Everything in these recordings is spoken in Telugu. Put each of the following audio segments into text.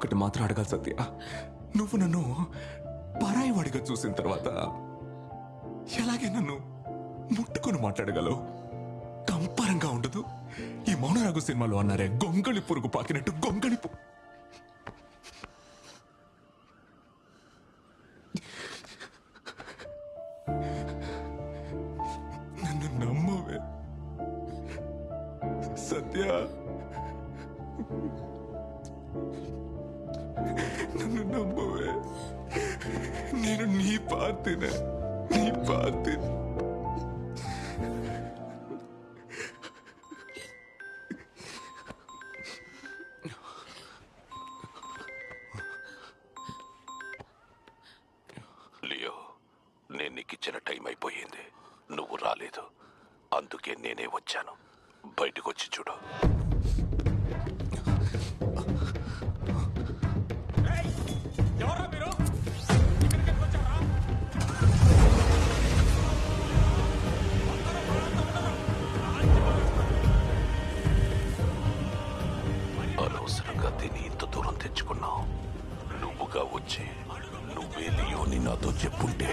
ఒక్కటి మాత్రం అడగాలి సత్య, నువ్వు నన్ను పరాయి వాడిగా చూసిన తర్వాత ఎలాగే నన్ను ముట్టుకుని మాట్లాడగలవు? కంపరంగా ఉండదు? ఈ మౌనరాగు సినిమాలో అన్నారే, గొంగళి పురుగు పాకినట్టు గొంగళి నన్ను నమ్మవే సత్య, నన్ను నమ్మవే. నేను నీ పార్టీనే, నీ పార్టీ. లియో, నేను నీకు ఇచ్చిన టైం అయిపోయింది, నువ్వు రాలేదు. అందుకే నేనే వచ్చాను. బయటకు వచ్చి చూడు. అనవసరంగా దీన్ని ఇంత దూరం తెచ్చుకున్నావు. నువ్వుగా వచ్చి నువ్వే లియోని నాతో చెప్పుంటే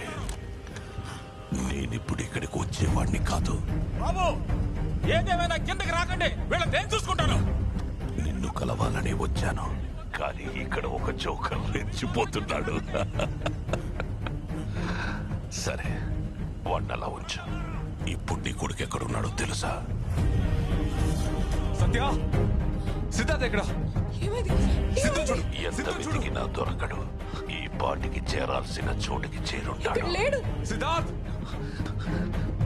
నేనిప్పుడు ఇక్కడికి వచ్చేవాడిని కాదు. బాబు, ఏదేమైనా కిందకి రాకండి, వీళ్ళని నేను చూసుకుంటాను. నిన్ను కలవాలని వచ్చాను, కానీ ఇక్కడ ఒక జోకర్ రెచ్చిపోతున్నాడు. సరే, వాడిని అలా ఉంచు. ఇప్పుడు నీ కొడుకు ఎక్కడున్నాడో తెలుసా? సత్య, సిద్ధార్థ్ ఎక్కడ? ఎంత వెతికినా దొరకడు. ఈ పాటికి చేరాల్సిన చోటుకి చేరుంటాడు. సిద్ధార్థ్,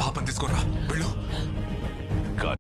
పాపం తీసుకోరా, వెళ్ళు.